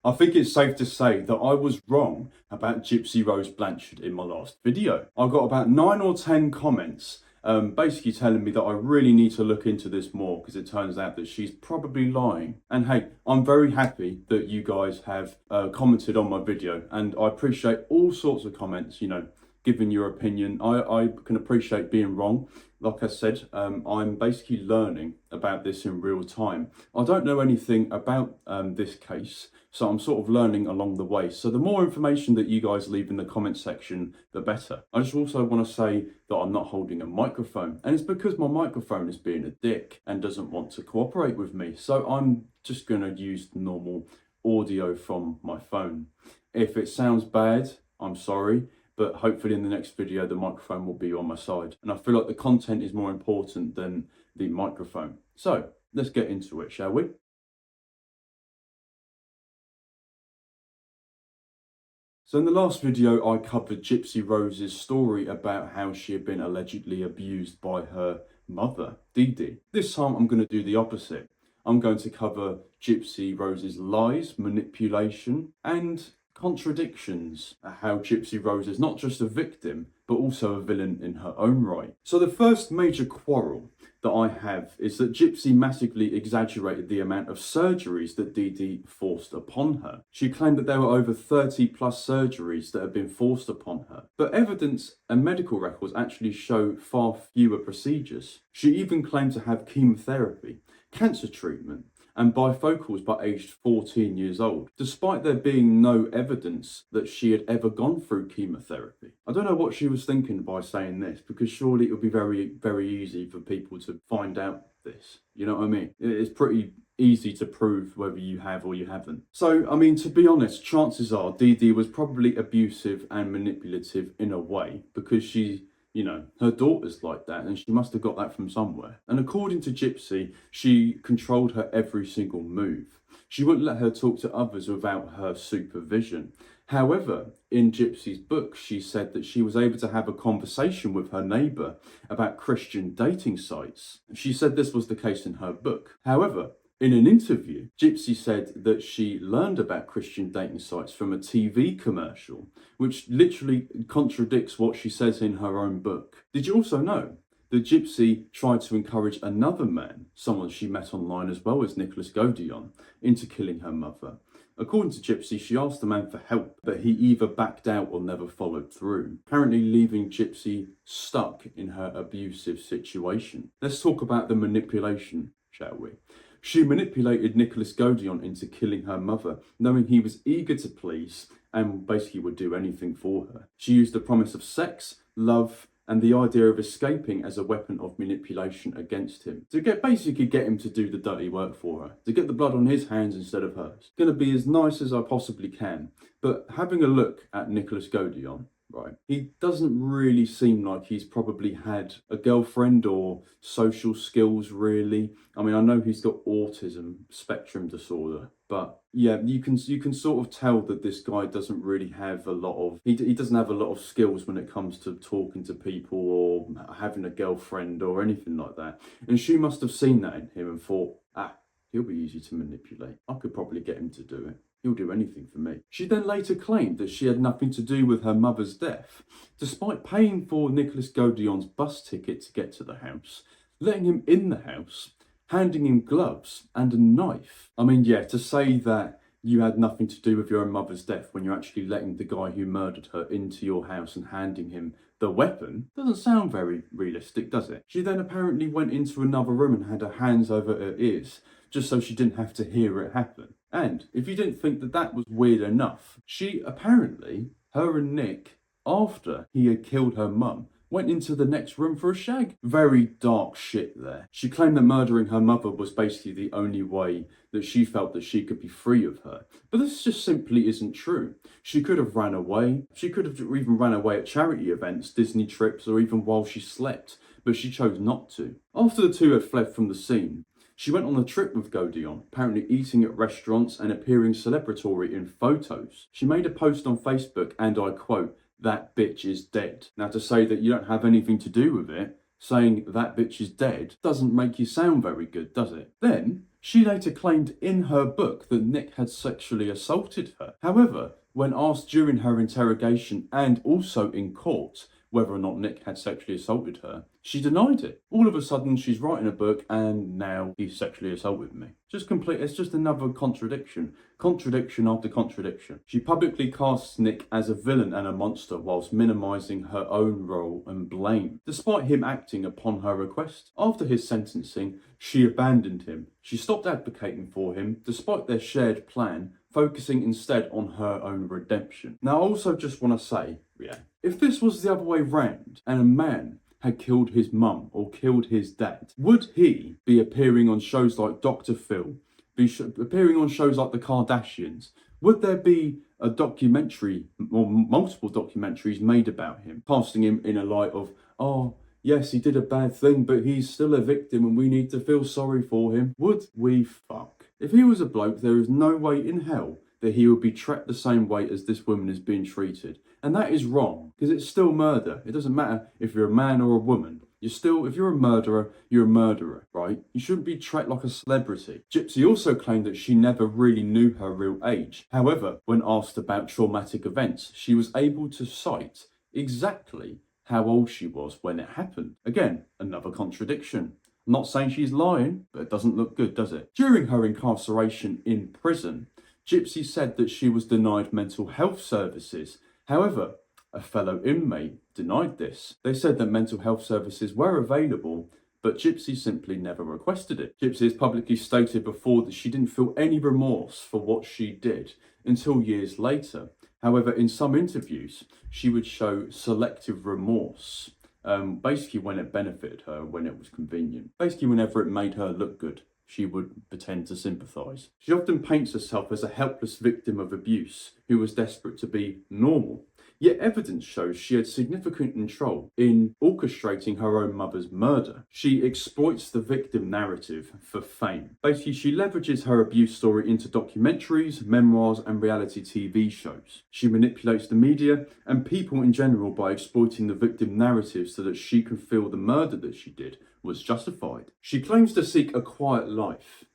I think it's safe to say that I was wrong about Gypsy Rose Blanchard in my last video. I got about 9 or 10 comments basically telling me that I really need to look into this more because it turns out that she's probably lying. And hey, I'm very happy that you guys have commented on my video, and I appreciate all sorts of comments, you know, giving your opinion. I can appreciate being wrong. Like I said, I'm basically learning about this in real time. I don't know anything about this case, so I'm sort of learning along the way. So the more information that you guys leave in the comment section, the better. I just also want to say that I'm not holding a microphone, and it's because my microphone is being a dick and doesn't want to cooperate with me. So I'm just going to use normal audio from my phone. If it sounds bad, I'm sorry. But hopefully in the next video, the microphone will be on my side. And I feel like the content is more important than the microphone. So let's get into it, shall we? So in the last video, I covered Gypsy Rose's story about how she had been allegedly abused by her mother, Dee Dee. This time I'm going to do the opposite. I'm going to cover Gypsy Rose's lies, manipulation, and contradictions, how Gypsy Rose is not just a victim, but also a villain in her own right. So the first major quarrel that I have is that Gypsy massively exaggerated the amount of surgeries that Dee Dee forced upon her. She claimed that there were over 30 plus surgeries that had been forced upon her, but evidence and medical records actually show far fewer procedures. She even claimed to have chemotherapy, cancer treatment, and bifocals by aged 14 years old, despite there being no evidence that she had ever gone through chemotherapy. I don't know what she was thinking by saying this, because surely it would be very, very easy for people to find out this. You know what I mean? It's pretty easy to prove whether you have or you haven't. So, I mean, to be honest, chances are Dee Dee was probably abusive and manipulative in a way, because she, you know, her daughter's like that, and she must have got that from somewhere. And according to Gypsy, she controlled her every single move. She wouldn't let her talk to others without her supervision. However, in Gypsy's book, she said that she was able to have a conversation with her neighbour about Christian dating sites. She said this was the case in her book. However, in an interview, Gypsy said that she learned about Christian dating sites from a TV commercial, which literally contradicts what she says in her own book. Did you also know that Gypsy tried to encourage another man, someone she met online as well as Godejohn, into killing her mother? According to Gypsy, she asked the man for help, but he either backed out or never followed through, apparently leaving Gypsy stuck in her abusive situation. Let's talk about the manipulation, shall we? She manipulated Godejohn into killing her mother, knowing he was eager to please and basically would do anything for her. She used the promise of sex, love, and the idea of escaping as a weapon of manipulation against him, to basically get him to do the dirty work for her, to get the blood on his hands instead of hers. It's going to be as nice as I possibly can, but having a look at Godejohn, right, he doesn't really seem like he's probably had a girlfriend or social skills, really. I mean, I know he's got autism spectrum disorder, but yeah, you can sort of tell that this guy doesn't really have a lot of, he doesn't have a lot of skills when it comes to talking to people or having a girlfriend or anything like that. And she must have seen that in him and thought, he'll be easy to manipulate. I could probably get him to do it. He'll do anything for me. She then later claimed that she had nothing to do with her mother's death, despite paying for Godejohn's bus ticket to get to the house, letting him in the house, handing him gloves and a knife. I mean, yeah, to say that you had nothing to do with your own mother's death when you're actually letting the guy who murdered her into your house and handing him the weapon doesn't sound very realistic, does it? She then apparently went into another room and had her hands over her ears, just so she didn't have to hear it happen. And if you didn't think that that was weird enough, she apparently, her and Nick, after he had killed her mum, went into the next room for a shag. Very dark shit there. She claimed that murdering her mother was basically the only way that she felt that she could be free of her. But this just simply isn't true. She could have ran away. She could have even ran away at charity events, Disney trips, or even while she slept, but she chose not to. After the two had fled from the scene, she went on a trip with Godejohn, apparently eating at restaurants and appearing celebratory in photos. She made a post on Facebook, and I quote, "That bitch is dead." Now, to say that you don't have anything to do with it saying that bitch is dead doesn't make you sound very good, does it? Then, she later claimed in her book that Nick had sexually assaulted her. However, when asked during her interrogation and also in court whether or not Nick had sexually assaulted her, she denied it. All of a sudden, she's writing a book and now he sexually assaulted me. It's just another contradiction. Contradiction after contradiction. She publicly casts Nick as a villain and a monster whilst minimising her own role and blame, despite him acting upon her request. After his sentencing, she abandoned him. She stopped advocating for him, despite their shared plan, focusing instead on her own redemption. Now, I also just want to say, if this was the other way round and a man had killed his mum or killed his dad, would he be appearing on shows like Dr. Phil, appearing on shows like The Kardashians? Would there be a documentary or multiple documentaries made about him, casting him in a light of, oh, yes, he did a bad thing, but he's still a victim and we need to feel sorry for him? Would we fuck? If he was a bloke, there is no way in hell that he would be treated the same way as this woman is being treated. And that is wrong, because it's still murder. It doesn't matter if you're a man or a woman. If you're a murderer, you're a murderer, right? You shouldn't be treated like a celebrity. Gypsy also claimed that she never really knew her real age. However, when asked about traumatic events, she was able to cite exactly how old she was when it happened. Again, another contradiction. I'm not saying she's lying, but it doesn't look good, does it? During her incarceration in prison, Gypsy said that she was denied mental health services. However, a fellow inmate denied this. They said that mental health services were available, but Gypsy simply never requested it. Gypsy has publicly stated before that she didn't feel any remorse for what she did until years later. However, in some interviews, she would show selective remorse, basically when it benefited her, when it was convenient. Basically, whenever it made her look good, she would pretend to sympathise. She often paints herself as a helpless victim of abuse who was desperate to be normal. Yet evidence shows she had significant control in orchestrating her own mother's murder. She exploits the victim narrative for fame. Basically, she leverages her abuse story into documentaries, memoirs, and reality TV shows. She manipulates the media and people in general by exploiting the victim narrative so that she can feel the murder that she did was justified. She claims to seek a quiet life,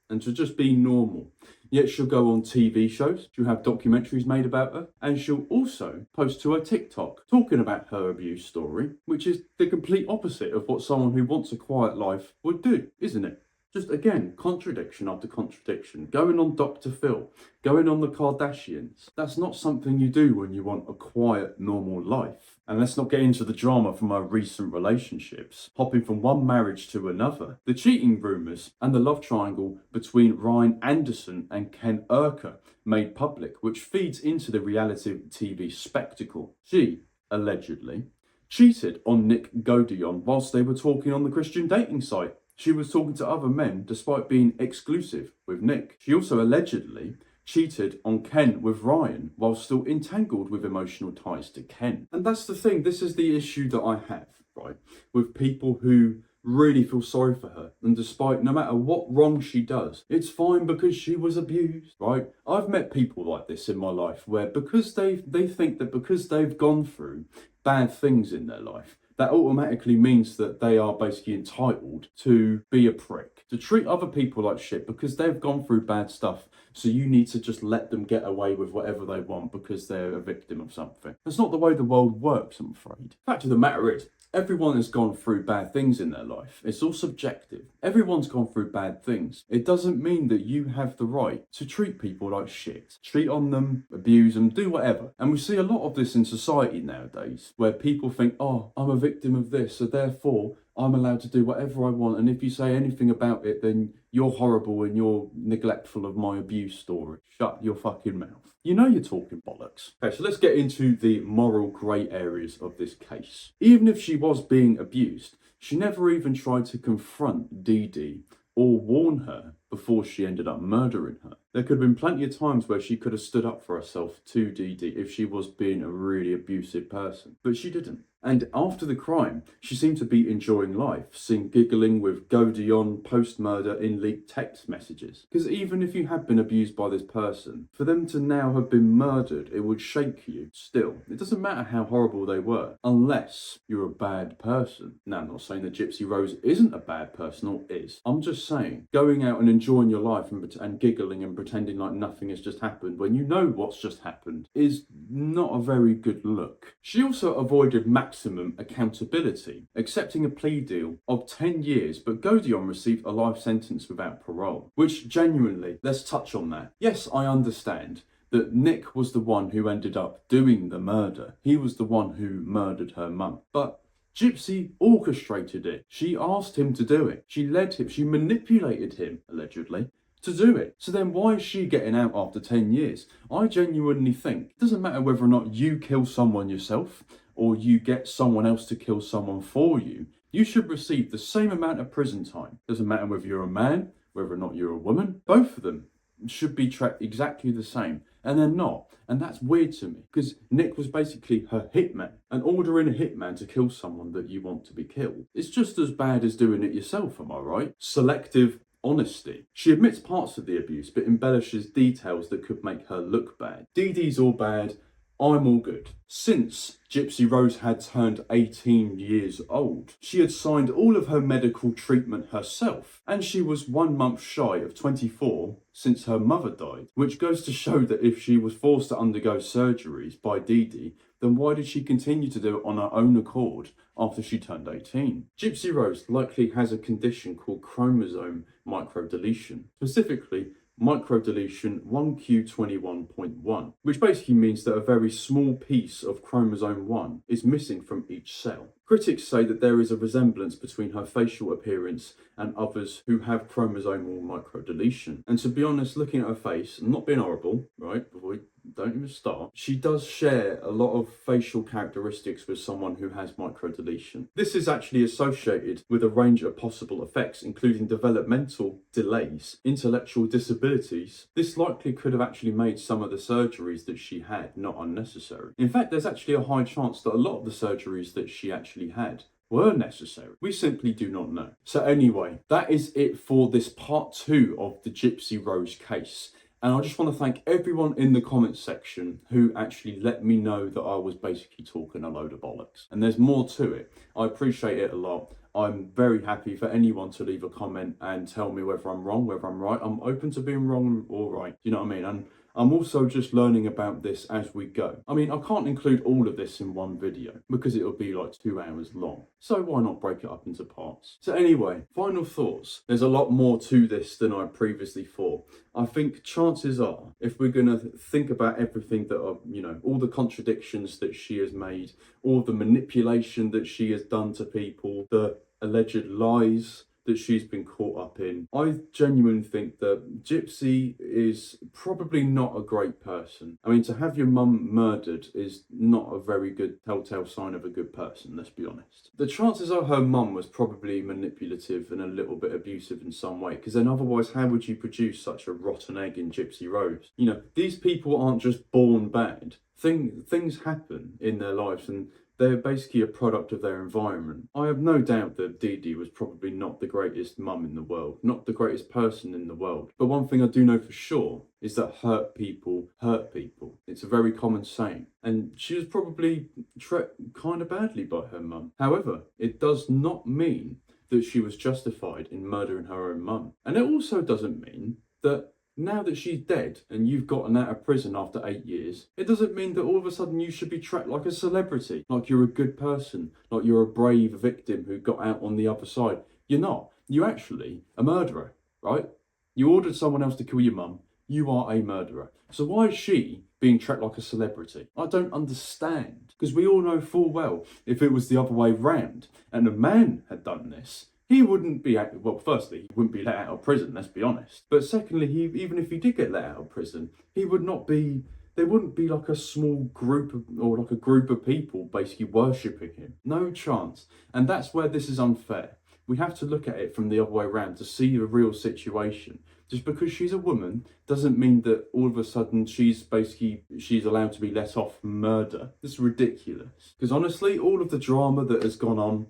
and to just be normal. Yet she'll go on TV shows, she'll have documentaries made about her, and she'll also post to her TikTok talking about her abuse story, which is the complete opposite of what someone who wants a quiet life would do, isn't it? Just again, contradiction after contradiction. Going on Dr. Phil, going on the Kardashians. That's not something you do when you want a quiet, normal life. And let's not get into the drama from her recent relationships, hopping from one marriage to another, the cheating rumours, and the love triangle between Ryan Anderson and Ken Urker made public, which feeds into the reality TV spectacle. She, allegedly, cheated on Nick Godejohn whilst they were talking on the Christian dating site. She was talking to other men despite being exclusive with Nick. She also allegedly cheated on Ken with Ryan while still entangled with emotional ties to Ken. And that's the thing, this is the issue that I have, right, with people who really feel sorry for her. And despite, no matter what wrong she does, it's fine because she was abused, right? I've met people like this in my life where because they think that because they've gone through bad things in their life, that automatically means that they are basically entitled to be a prick, to treat other people like shit because they've gone through bad stuff. So you need to just let them get away with whatever they want because they're a victim of something. That's not the way the world works, I'm afraid. Fact of the matter is, everyone has gone through bad things in their life. It's all subjective. Everyone's gone through bad things. It doesn't mean that you have the right to treat people like shit. Cheat on them, abuse them, do whatever. And we see a lot of this in society nowadays, where people think, oh, I'm a victim of this, so therefore I'm allowed to do whatever I want. And if you say anything about it, then you're horrible and you're neglectful of my abuse story. Shut your fucking mouth. You know you're talking bollocks. Okay, so let's get into the moral grey areas of this case. Even if she was being abused, she never even tried to confront Dee Dee or warn her before she ended up murdering her. There could have been plenty of times where she could have stood up for herself to Dee Dee if she was being a really abusive person, but she didn't. And after the crime, she seemed to be enjoying life, seen giggling with Godejohn post-murder in leaked text messages. Because even if you had been abused by this person, for them to now have been murdered, it would shake you still. It doesn't matter how horrible they were, unless you're a bad person. Now, I'm not saying that Gypsy Rose isn't a bad person or is. I'm just saying, going out and enjoying your life and giggling and pretending like nothing has just happened when you know what's just happened is not a very good look. She also avoided maximum accountability, accepting a plea deal of 10 years, but Godejohn received a life sentence without parole, which genuinely, let's touch on that. Yes, I understand that Nick was the one who ended up doing the murder. He was the one who murdered her mum. But Gypsy orchestrated it. She asked him to do it. She led him, she manipulated him, allegedly, to do it. So then why is she getting out after 10 years? I genuinely think it doesn't matter whether or not you kill someone yourself or you get someone else to kill someone for you, you should receive the same amount of prison time. Doesn't matter whether you're a man, whether or not you're a woman, both of them should be tracked exactly the same. And they're not. And that's weird to me, because Nick was basically her hitman, and ordering a hitman to kill someone that you want to be killed. It's just as bad as doing it yourself, am I right? Selective honesty. She admits parts of the abuse, but embellishes details that could make her look bad. Dee Dee's all bad, I'm all good. Since Gypsy Rose had turned 18 years old, she had signed all of her medical treatment herself, and she was 1 month shy of 24 since her mother died, which goes to show that if she was forced to undergo surgeries by Dee Dee, then why did she continue to do it on her own accord after she turned 18? Gypsy Rose likely has a condition called chromosome microdeletion, specifically microdeletion 1q21.1, which basically means that a very small piece of chromosome 1 is missing from each cell. Critics say that there is a resemblance between her facial appearance and others who have chromosomal microdeletion. And to be honest, looking at her face, not being horrible, right, before we don't even start, she does share a lot of facial characteristics with someone who has microdeletion. This is actually associated with a range of possible effects, including developmental delays, intellectual disabilities. This likely could have actually made some of the surgeries that she had not unnecessary. In fact, there's actually a high chance that a lot of the surgeries that she actually had were necessary. We simply do not know. So anyway, that is it for this part 2 of the Gypsy Rose case. And I just want to thank everyone in the comments section who actually let me know that I was basically talking a load of bollocks. And there's more to it. I appreciate it a lot. I'm very happy for anyone to leave a comment and tell me whether I'm wrong, whether I'm right. I'm open to being wrong or right. You know what I mean? And I'm also just learning about this as we go. I mean, I can't include all of this in one video because it'll be like 2 hours long. So why not break it up into parts? So anyway, final thoughts. There's a lot more to this than I previously thought. I think chances are, if we're going to think about everything that are, you know, all the contradictions that she has made, all the manipulation that she has done to people, the alleged lies that she's been caught up in, I genuinely think that Gypsy is probably not a great person. I mean, to have your mum murdered is not a very good telltale sign of a good person, let's be honest. The chances are her mum was probably manipulative and a little bit abusive in some way, because then otherwise how would you produce such a rotten egg in Gypsy Rose? You know, these people aren't just born bad. Things happen in their lives, and they're basically a product of their environment. I have no doubt that Dee Dee was probably not the greatest mum in the world, not the greatest person in the world. But one thing I do know for sure is that hurt people hurt people. It's a very common saying. And she was probably treated kind of badly by her mum. However, it does not mean that she was justified in murdering her own mum. And it also doesn't mean that now that she's dead and you've gotten out of prison after 8 years, it doesn't mean that all of a sudden you should be treated like a celebrity, like you're a good person, like you're a brave victim who got out on the other side. You're not. You're actually a murderer, right? You ordered someone else to kill your mum. You are a murderer. So why is she being treated like a celebrity? I don't understand. Because we all know full well, if it was the other way round and a man had done this, he wouldn't be, well, firstly, he wouldn't be let out of prison, let's be honest. But secondly, even if he did get let out of prison, he would not be, there wouldn't be like a small group of, or like a group of people basically worshipping him. No chance. And that's where this is unfair. We have to look at it from the other way around to see the real situation. Just because she's a woman doesn't mean that all of a sudden she's allowed to be let off murder. This is ridiculous. Because honestly, all of the drama that has gone on,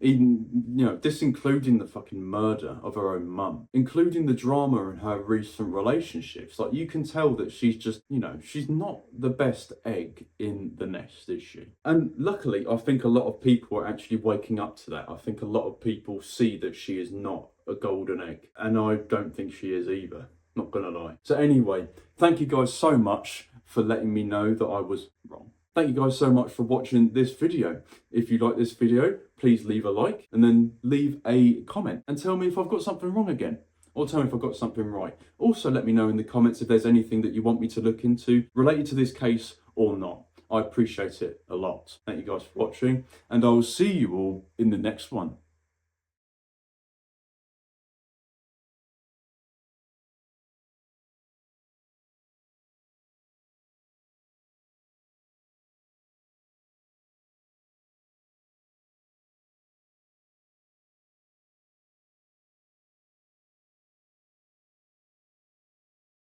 even, this including the fucking murder of her own mum, including the drama in her recent relationships, like, you can tell that she's just, she's not the best egg in the nest, is she? And luckily, I think a lot of people are actually waking up to that. I think a lot of people see that she is not a golden egg, and I don't think she is either, not gonna lie. So anyway, thank you guys so much for letting me know that I was wrong. Thank you guys so much for watching this video. If you like this video, please leave a like and then leave a comment and tell me if I've got something wrong again, or tell me if I've got something right. Also, let me know in the comments if there's anything that you want me to look into related to this case or not. I appreciate it a lot. Thank you guys for watching, and I will see you all in the next one.